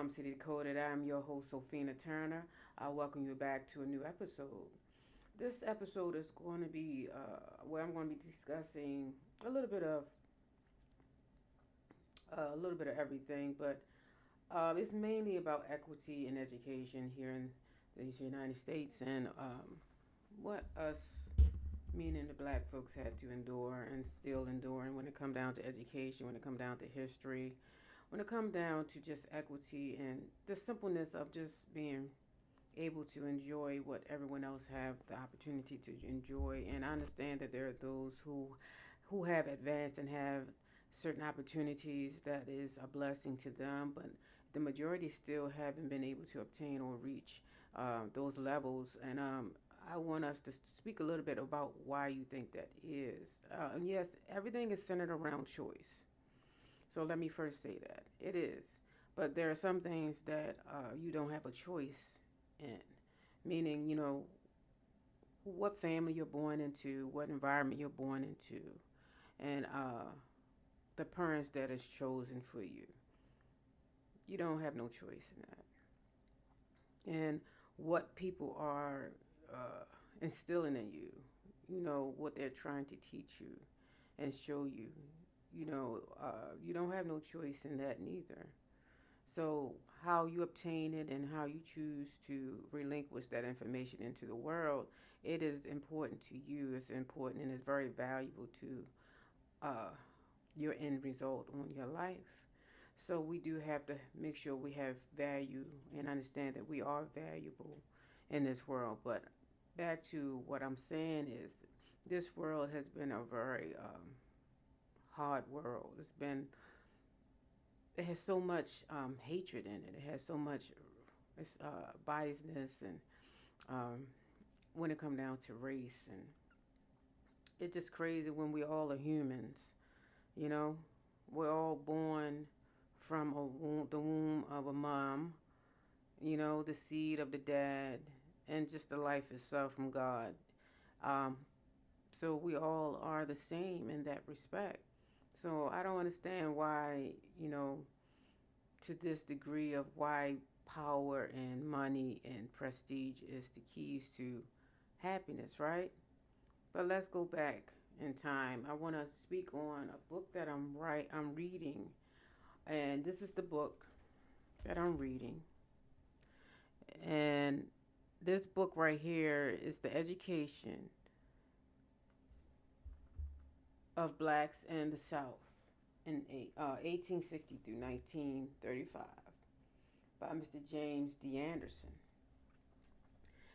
welcome to Decoded. I'm your host, Sophina Turner. I welcome you back to a new episode. This episode is going to be where I'm going to be discussing a little bit of everything, but it's mainly about equity in education here in the United States and what us, meaning the black folks, had to endure and still enduring when it come down to education, when it come down to history, when it come down to just equity and the simpleness of just being able to enjoy what everyone else have the opportunity to enjoy. And I understand that there are those who have advanced and have certain opportunities that is a blessing to them, but the majority still haven't been able to obtain or reach those levels. And I want us to speak a little bit about why you think that is. And yes, everything is centered around choice. So let me first say that it is. But there are some things that you don't have a choice in, meaning, what family you're born into, what environment you're born into, and the parents that is chosen for you. You don't have no choice in that. And what people are instilling in you, what they're trying to teach you and show you, you don't have no choice in that neither. So, how you obtain it and how you choose to relinquish that information into the world, it is important to you. It's important and it's very valuable to uh, your end result on your life. So, we do have to make sure we have value and understand that we are valuable in this world. But back to what I'm saying is this world has been a very hard world. It has so much hatred in it. It has so much biasness and um, when it comes down to race, and it's just crazy when we all are humans. You know, we're all born from the womb of a mom. The seed of the dad, and just the life itself from God. Um, so we all are the same in that respect. So I don't understand why, to this degree of why power and money and prestige is the keys to happiness, right? But let's go back in time. I want to speak on a book that I'm reading, and this is the book that I'm reading. And this book right here is The Education of Blacks in the South in 1860 through 1935 by Mr. James D. Anderson.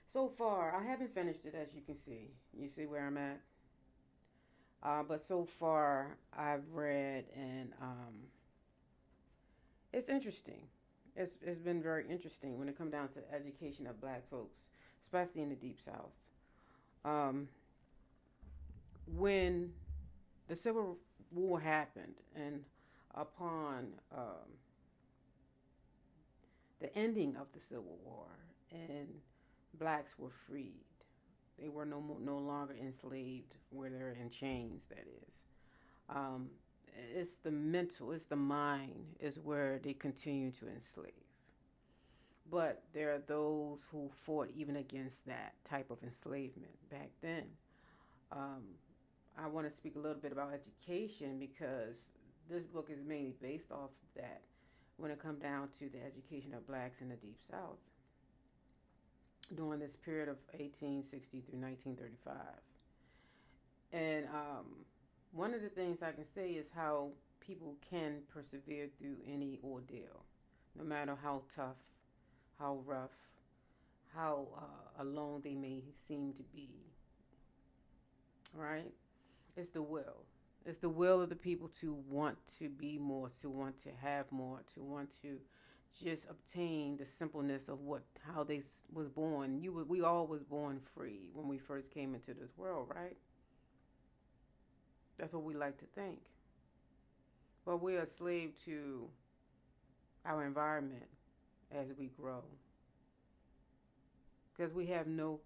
So far, I haven't finished it, as you can see. You see where I'm at? But so far, I've read, and it's interesting. It's been very interesting when it comes down to education of black folks, especially in the Deep South. Um, when the Civil War happened, and upon the ending of the Civil War, and blacks were freed, they were no longer enslaved, where they're in chains. That is, um, it's the mental, it's the mind, is where they continue to enslave. But there are those who fought even against that type of enslavement back then. Um, I want to speak a little bit about education because this book is mainly based off of that when it comes down to the education of blacks in the Deep South during this period of 1860 through 1935. And one of the things I can say is how people can persevere through any ordeal, no matter how tough, how rough, how alone they may seem to be, right? It's the will. It's the will of the people to want to be more, to want to have more, to want to just obtain the simpleness of how they was born. We all was born free when we first came into this world, right? That's what we like to think. But we're a slave to our environment as we grow, because we have no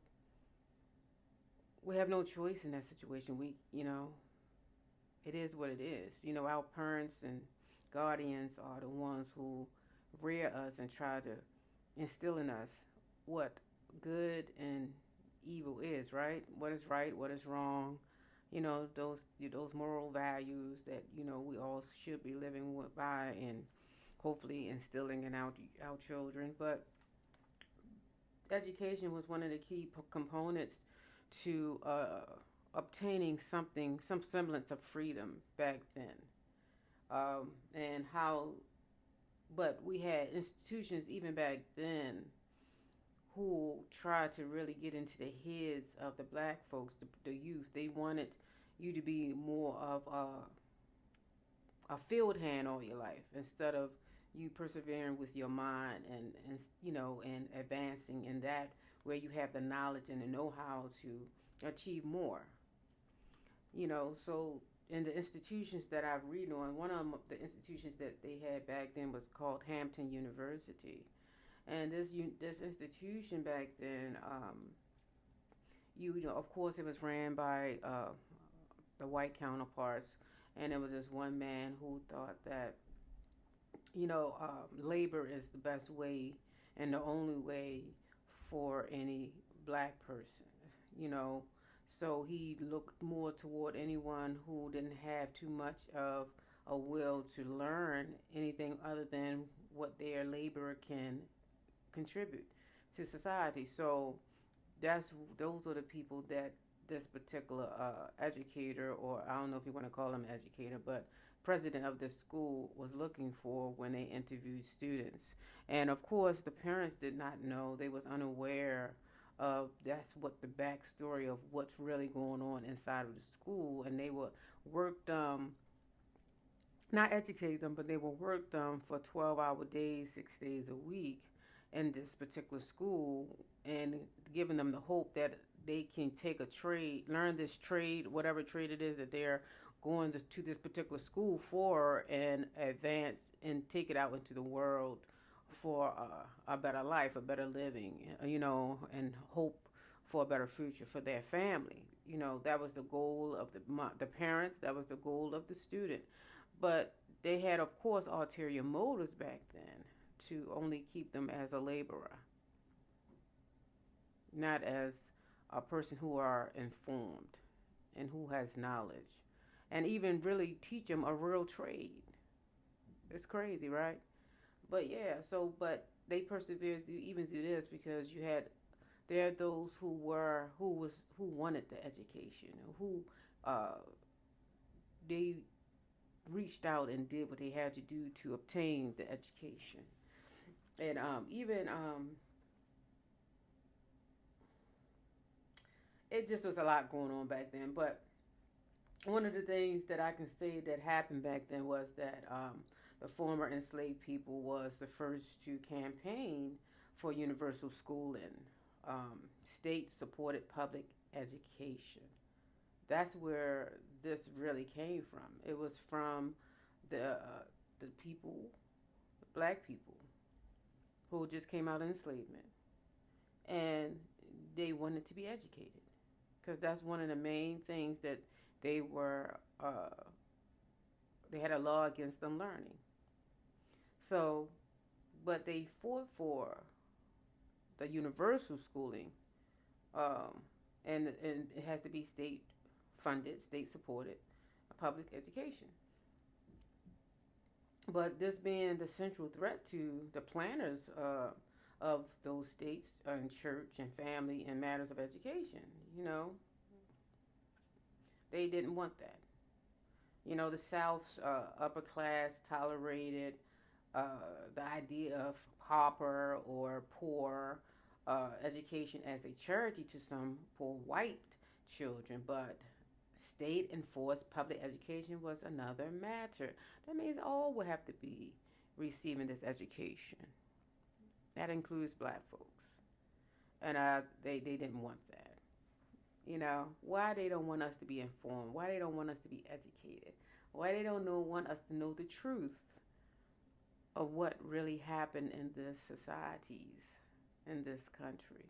choice in that situation. It is what it is. Our parents and guardians are the ones who rear us and try to instill in us what good and evil is, right? What is right, what is wrong. Those moral values that we all should be living by, and hopefully instilling in our children. But education was one of the key components to obtaining some semblance of freedom back then. And how, but we had institutions even back then who tried to really get into the heads of the black folks, the youth. They wanted you to be more of a field hand all your life instead of you persevering with your mind and advancing in that where you have the knowledge and the know-how to achieve more. So in the institutions that I've read on, one of them, the institutions that they had back then was called Hampton University. And this institution back then, of course, it was ran by the white counterparts, and it was this one man who thought that labor is the best way and the only way for any black person. You know, so he looked more toward anyone who didn't have too much of a will to learn anything other than what their labor can contribute to society. So those are the people that this particular educator, or I don't know if you want to call him educator, but president of this school was looking for when they interviewed students. And of course, the parents did not know; they was unaware of that's what the backstory of what's really going on inside of the school, and they were worked not educate them, but they will work them for 12-hour days, 6 days a week in this particular school, and giving them the hope that they can take a trade, learn this trade, whatever trade it is that they're going to this particular school for, and advance and take it out into the world for a better life, a better living, and hope for a better future for their family. That was the goal of the parents. That was the goal of the student. But they had, of course, ulterior motives back then to only keep them as a laborer, not as a person who are informed and who has knowledge, and even really teach them a real trade. It's crazy, right? But yeah, but they persevered even through this because there are those who wanted the education, who uh, they reached out and did what they had to do to obtain the education. And even it just was a lot going on back then. But one of the things that I can say that happened back then was that the former enslaved people was the first to campaign for universal schooling, state supported public education. That's where this really came from. It was from the people, the black people, who just came out of enslavement, and they wanted to be educated because that's one of the main things that they were. They had a law against them learning. So, but they fought for the universal schooling, um, and it has to be state funded, state supported public education. But this being the central threat to the planners of those states and church and family and matters of education, you know, they didn't want that. The South's upper class tolerated the idea of pauper or poor education as a charity to some poor white children, but state enforced public education was another matter. That means all will have to be receiving this education. That includes black folks. And they didn't want that. Why they don't want us to be informed, why they don't want us to be educated, why they don't want us to know the truth of what really happened in the societies in this country.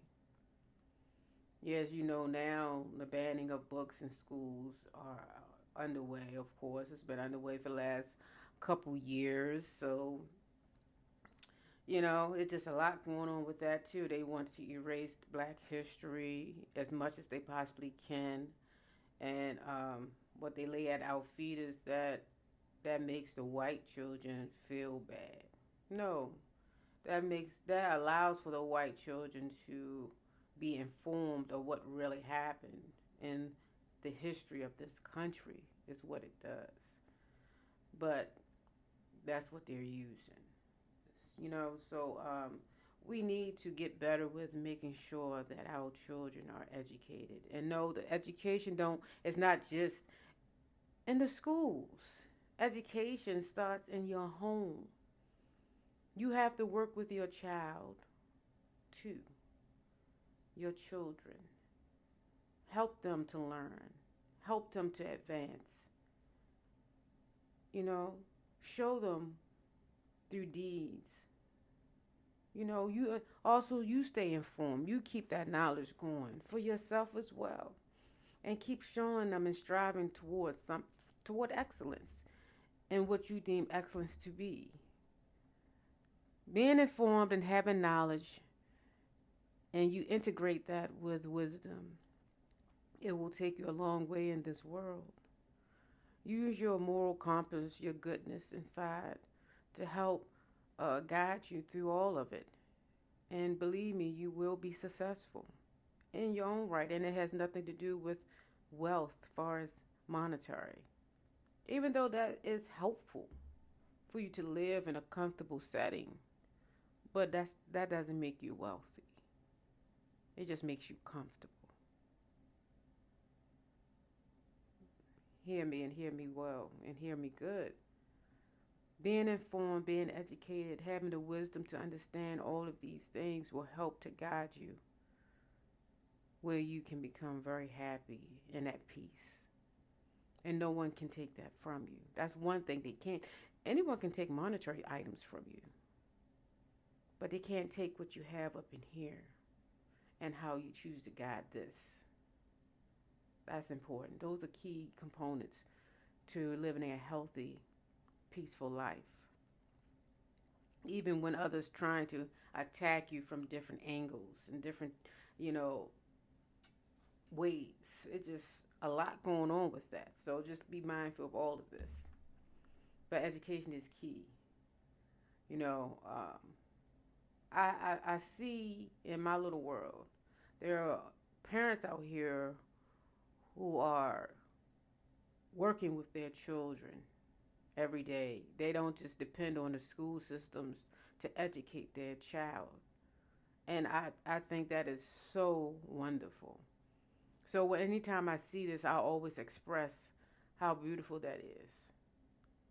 Yeah, as you know now, the banning of books in schools are underway. Of course, it's been underway for the last couple years. So It's just a lot going on with that too. They want to erase Black history as much as they possibly can, and what they lay at our feet is that makes the white children feel bad. No, that allows for the white children to be informed of what really happened in the history of this country is what it does. But that's what they're using. So we need to get better with making sure that our children are educated and know that education don't it's not just in the schools. Education starts in your home. You have to work with your child too, your children. Help them to learn, help them to advance, you know, show them through deeds. You also you stay informed. You keep that knowledge going for yourself as well, and keep showing them and striving toward excellence and what you deem excellence to be. Being informed and having knowledge, and you integrate that with wisdom, it will take you a long way in this world. Use your moral compass, your goodness inside, to help guide you through all of it. And believe me, you will be successful in your own right. And it has nothing to do with wealth, as far as monetary. Even though that is helpful for you to live in a comfortable setting, but that doesn't make you wealthy. It just makes you comfortable. Hear me and hear me well and hear me good. Being informed, being educated, having the wisdom to understand all of these things will help to guide you where you can become very happy and at peace. And no one can take that from you. That's one thing they can't. Anyone can take monetary items from you, but they can't take what you have up in here and how you choose to guide this. That's important. Those are key components to living a healthy, peaceful life. Even when others trying to attack you from different angles and different, you know, ways. It's just a lot going on with that. So just be mindful of all of this. But education is key. You know, I see in my little world, there are parents out here who are working with their children every day. They don't just depend on the school systems to educate their child. And I think that is so wonderful. So anytime I see this, I always express how beautiful that is.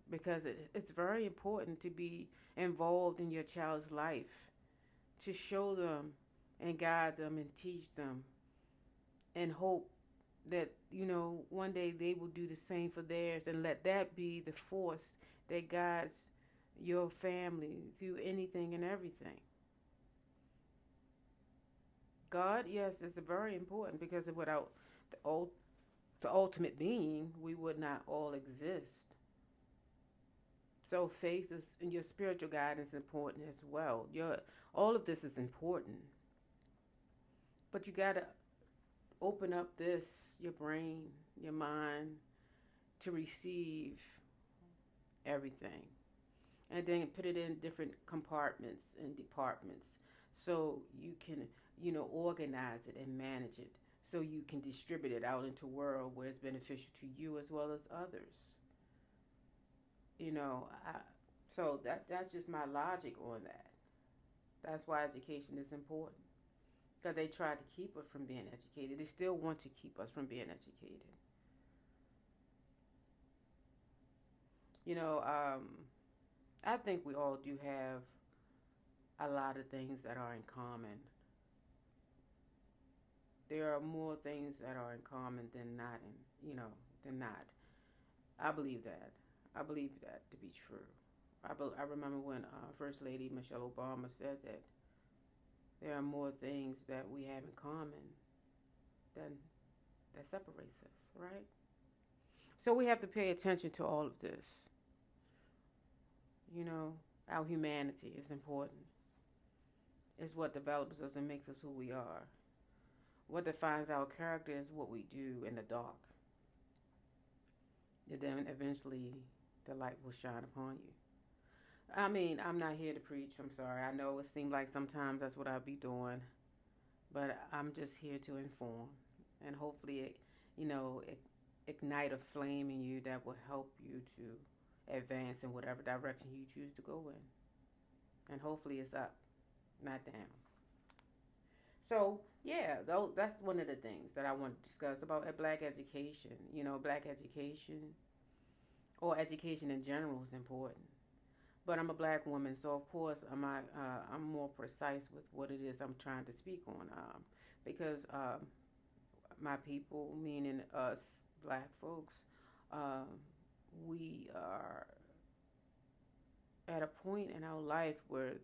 Because it's very important to be involved in your child's life, to show them and guide them and teach them and hope that, one day they will do the same for theirs, and let that be the force that guides your family through anything and everything. God, yes, is very important, because without the ultimate being, we would not all exist. So faith is, and your spiritual guidance is important as well. All of this is important, but you gotta open up your brain, your mind, to receive everything, and then put it in different compartments and departments, so you can, organize it and manage it, so you can distribute it out into the world where it's beneficial to you as well as others. You know, so that's just my logic on that. That's why education is important. Because they tried to keep us from being educated. They still want to keep us from being educated. You know, I think we all do have a lot of things that are in common. There are more things that are in common than not, than not. I believe that. I believe that to be true. I remember when First Lady Michelle Obama said that there are more things that we have in common than that separates us, right? So we have to pay attention to all of this. Our humanity is important. is what develops us and makes us who we are. What defines our character is what we do in the dark. And then eventually the light will shine upon you. I mean, I'm not here to preach. I'm sorry. I know it seems like sometimes that's what I'll be doing, but I'm just here to inform, and hopefully, it ignite a flame in you that will help you to advance in whatever direction you choose to go in, and hopefully it's up, not down. So yeah, that's one of the things that I want to discuss about black education. Black education or education in general is important. But I'm a black woman, so of course I'm more precise with what it is I'm trying to speak on, because my people, meaning us black folks, um, we are at a point in our life where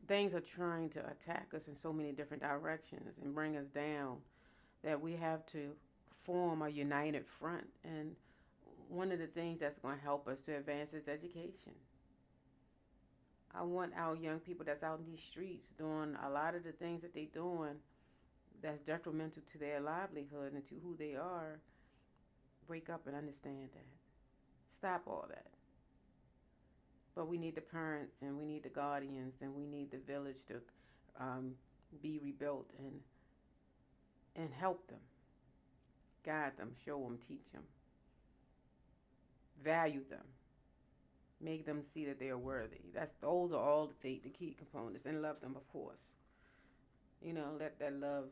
things are trying to attack us in so many different directions and bring us down that we have to form a united front. And one of the things that's going to help us to advance is education. I want our young people that's out in these streets doing a lot of the things that they're doing that's detrimental to their livelihood and to who they are. Wake up and understand that. Stop all that. But we need the parents and we need the guardians and we need the village to um, be rebuilt and help them, guide them, show them, teach them, value them, make them see that they are worthy. Those are all the key components, and love them, of course. Let that love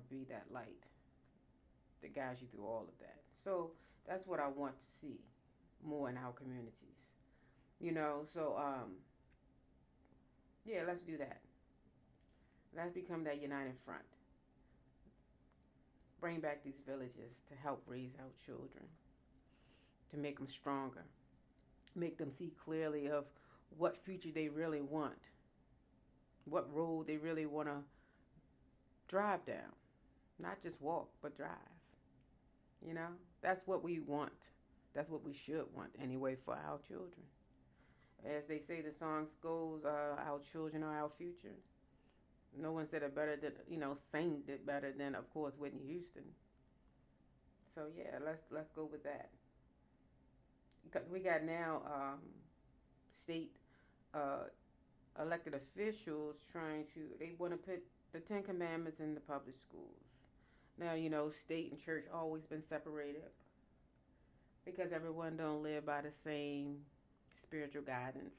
be that light that guides you through all of that. So that's what I want to see more in our communities. So yeah, let's do that. Let's become that united front. Bring back these villages to help raise our children, to make them stronger, make them see clearly of what future they really want, what road they really want to drive down, not just walk, but drive. That's what we want. That's what we should want anyway for our children. As they say, the songs goes, our children are our future. No one said it better than, sang it better than, of course, Whitney Houston. So yeah, let's go with that. We got now state uh, elected officials they want to put the Ten Commandments in the public schools. Now, state and church always been separated because everyone don't live by the same spiritual guidance.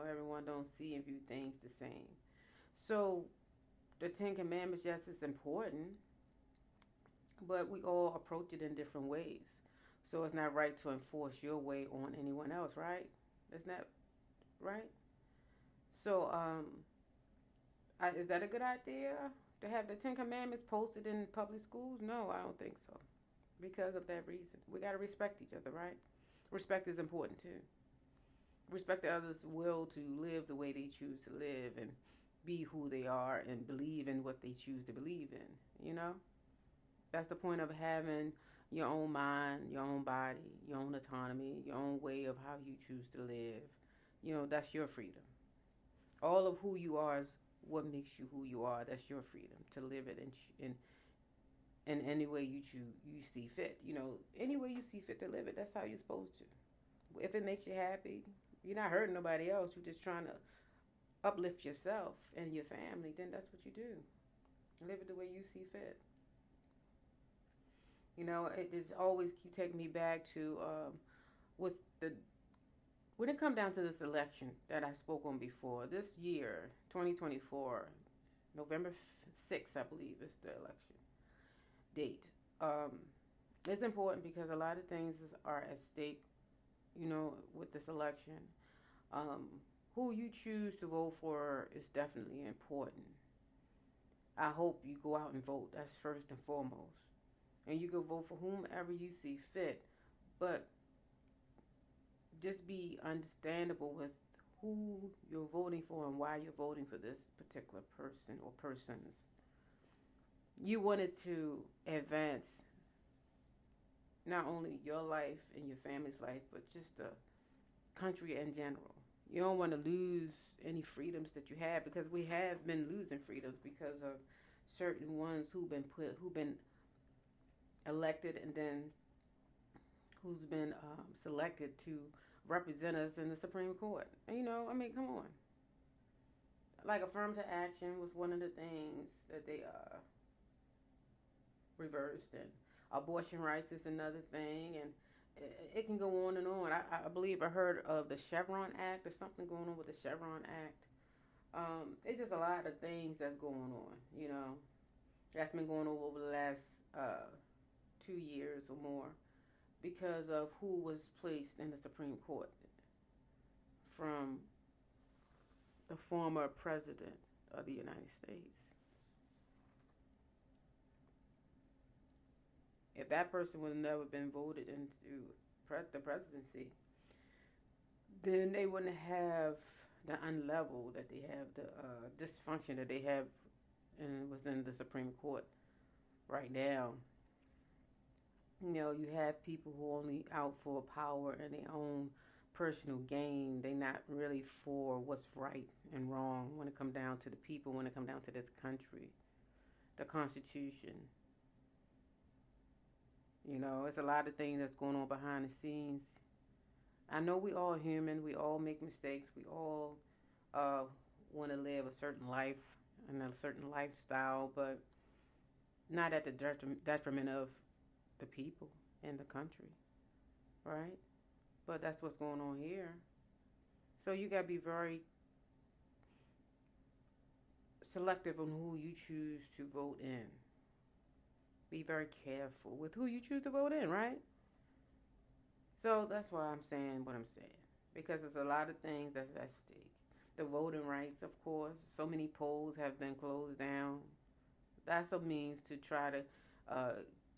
Everyone don't see and view things the same. So the Ten Commandments, yes, it's important, but we all approach it in different ways. So it's not right to enforce your way on anyone else, right? Isn't that right? So, is that a good idea to have the Ten Commandments posted in public schools? No, I don't think so. Because of that reason, we got to respect each other, right? Respect is important too. Respect the others' will to live the way they choose to live and be who they are and believe in what they choose to believe in. That's the point of having your own mind, your own body, your own autonomy, your own way of how you choose to live. That's your freedom. All of who you are is what makes you who you are. That's your freedom to live it in any way you see fit. Any way you see fit to live it, that's how you're supposed to. If it makes you happy, you're not hurting nobody else. You're just trying to uplift yourself and your family, then that's what you do. Live it the way you see fit. It just always keep taking me back to with the when it come down to this election that I spoke on before. This year, 2024, November 6th, I believe, is the election date. It's important because a lot of things are at stake, with this election. Who you choose to vote for is definitely important. I hope you go out and vote. That's first and foremost. And you can vote for whomever you see fit, but just be understandable with who you're voting for and why you're voting for this particular person or persons. You wanted to advance not only your life and your family's life, but just the country in general. You don't want to lose any freedoms that you have, because we have been losing freedoms because of certain ones who've been elected, and then who's been selected to represent us in the Supreme Court. And, I mean, come on. Like affirmative action was one of the things that they reversed, and abortion rights is another thing, and it can go on and on. I believe I heard of the Chevron Act. There's something going on with the Chevron Act. It's just a lot of things that's going on, that's been going on over the last 2 years or more, because of who was placed in the Supreme Court from the former president of the United States. If that person would have never been voted into the presidency, then they wouldn't have the unlevel that they have, the dysfunction that they have within the Supreme Court right now. You have people who are only out for power and their own personal gain. They're not really for what's right and wrong when it comes down to the people, when it comes down to this country, the Constitution. It's a lot of things that's going on behind the scenes. I know we all human. We all make mistakes. We all want to live a certain life and a certain lifestyle, but not at the detriment of the people in the country, right? But that's what's going on here. So you got to be very selective on who you choose to vote in. Be very careful with who you choose to vote in, right? So that's why I'm saying what I'm saying, because there's a lot of things that's at stake. The voting rights, of course. So many polls have been closed down. That's a means to try to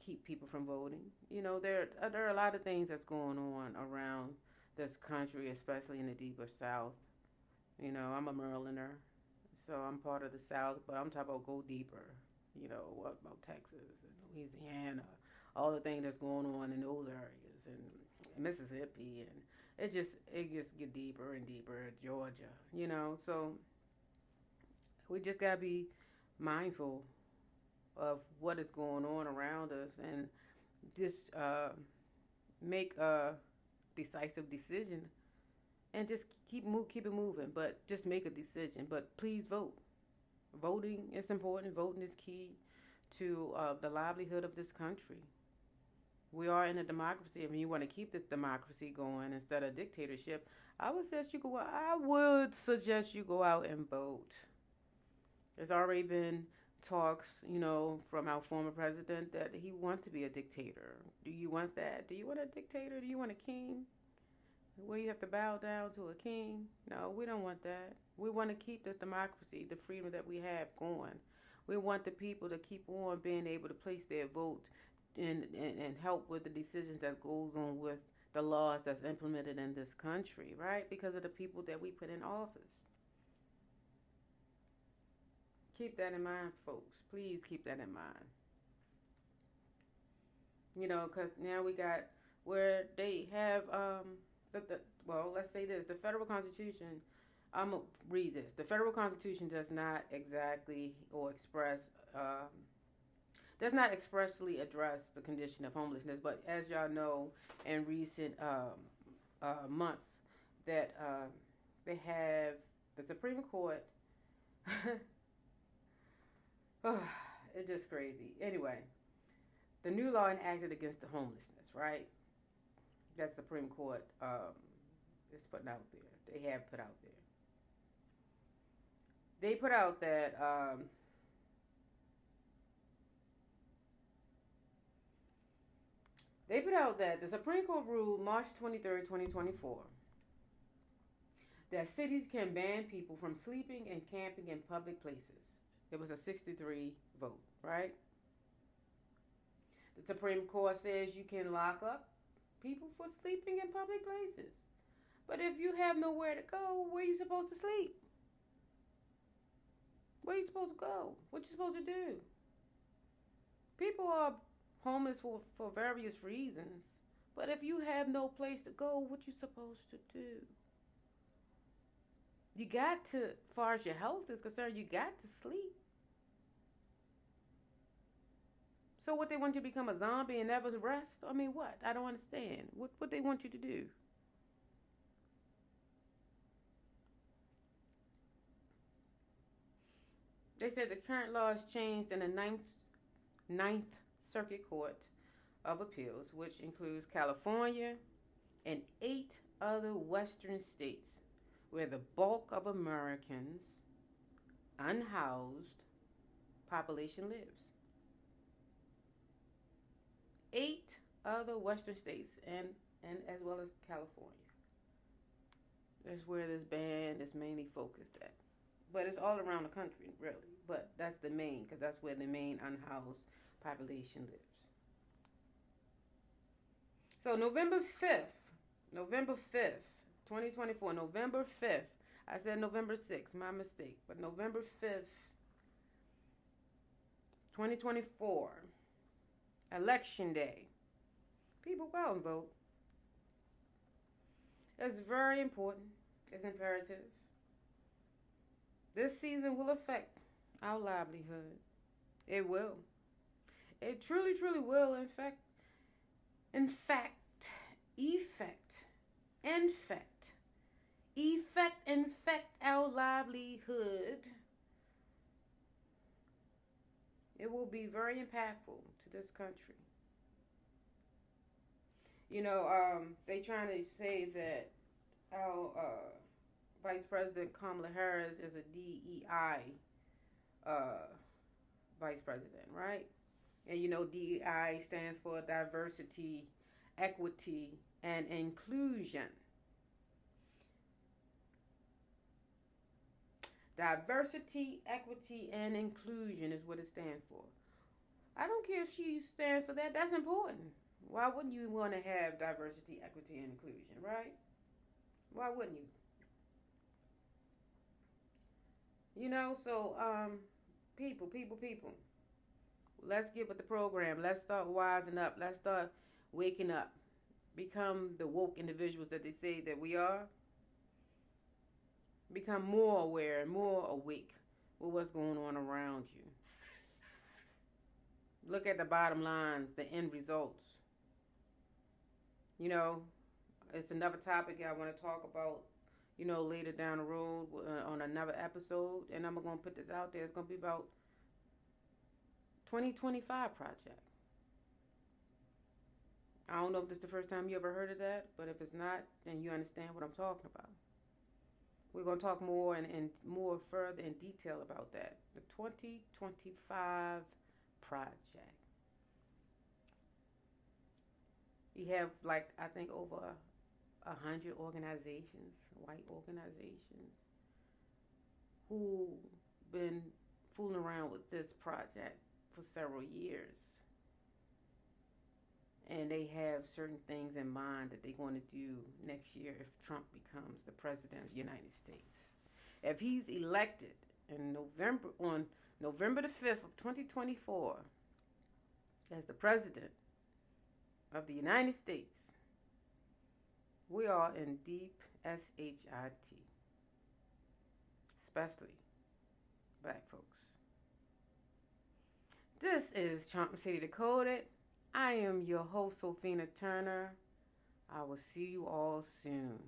keep people from voting. There are a lot of things that's going on around this country, especially in the deeper South. I'm a Marylander, so I'm part of the South, but I'm talking about go deeper. What about Texas and Louisiana, all the things that's going on in those areas, and Mississippi, and it just get deeper and deeper. Georgia, so we just gotta be mindful of what is going on around us, and just make a decisive decision, and just keep it moving. But just make a decision. But please vote. Voting is important. Voting is key to the livelihood of this country. We are in a democracy. If you want to keep this democracy going instead of dictatorship, I would suggest you go out and vote. There's already been talks, from our former president that he wants to be a dictator. Do you want that? Do you want a dictator? Do you want a king where you have to bow down to a king? No, we don't want that. We want to keep this democracy, the freedom that we have going. We want the people to keep on being able to place their vote and help with the decisions that goes on with the laws that's implemented in this country, right? Because of the people that we put in office. Keep that in mind, folks. Please keep that in mind. Because now we got where they have, let's say this, the federal Constitution, I'm going to read this. The federal Constitution does not exactly or does not expressly address the condition of homelessness, but as y'all know, in recent months, that they have the Supreme Court. It's just crazy. Anyway, the new law enacted against the homelessness, right? That Supreme Court is putting out there. They have put out there. They put out that the Supreme Court ruled March 23rd, 2024, that cities can ban people from sleeping and camping in public places. It was a 6-3 vote, right? The Supreme Court says you can lock up people for sleeping in public places. But if you have nowhere to go, where are you supposed to sleep? Where are you supposed to go? What you supposed to do? People are homeless for various reasons. But if you have no place to go, what you supposed to do? You got to, as far as your health is concerned, you got to sleep. So what, they want you to become a zombie and never rest? I mean, what? I don't understand. What they want you to do? They said the current law is changed in the Ninth Circuit Court of Appeals, which includes California and 8 other western states where the bulk of Americans unhoused population lives. 8 other western states and as well as California. That's where this ban is mainly focused at. But it's all around the country, really. But that's the main, because that's where the main unhoused population lives. So November 5th, 2024, November 5th. I said November 6th, my mistake. But November 5th, 2024, Election Day. People go out and vote. It's very important. It's imperative. This season will affect our livelihood. It will. It truly, truly will. Infect our livelihood. It will be very impactful to this country. They trying to say that our Vice President Kamala Harris is a DEI Vice President, right? And DEI stands for diversity, equity, and inclusion. Diversity, equity, and inclusion is what it stands for. I don't care if she stands for that. That's important. Why wouldn't you want to have diversity, equity, and inclusion, right? Why wouldn't you? People. Let's get with the program. Let's start wising up. Let's start waking up. Become the woke individuals that they say that we are. Become more aware and more awake with what's going on around you. Look at the bottom lines, the end results. It's another topic I want to talk about, later down the road on another episode. And I'm going to put this out there. It's going to be about 2025 project. I don't know if this is the first time you ever heard of that, but if it's not, then you understand what I'm talking about. We're going to talk more and more further in detail about that. The 2025 project. You have, I think over 100 organizations, white organizations, who been fooling around with this project for several years. And they have certain things in mind that they're going to do next year if Trump becomes the president of the United States. If he's elected on November the 5th of 2024 as the president of the United States, we are in deep SHIT, especially black folks. This is Chomp City Decoded. I am your host, Sophina Turner. I will see you all soon.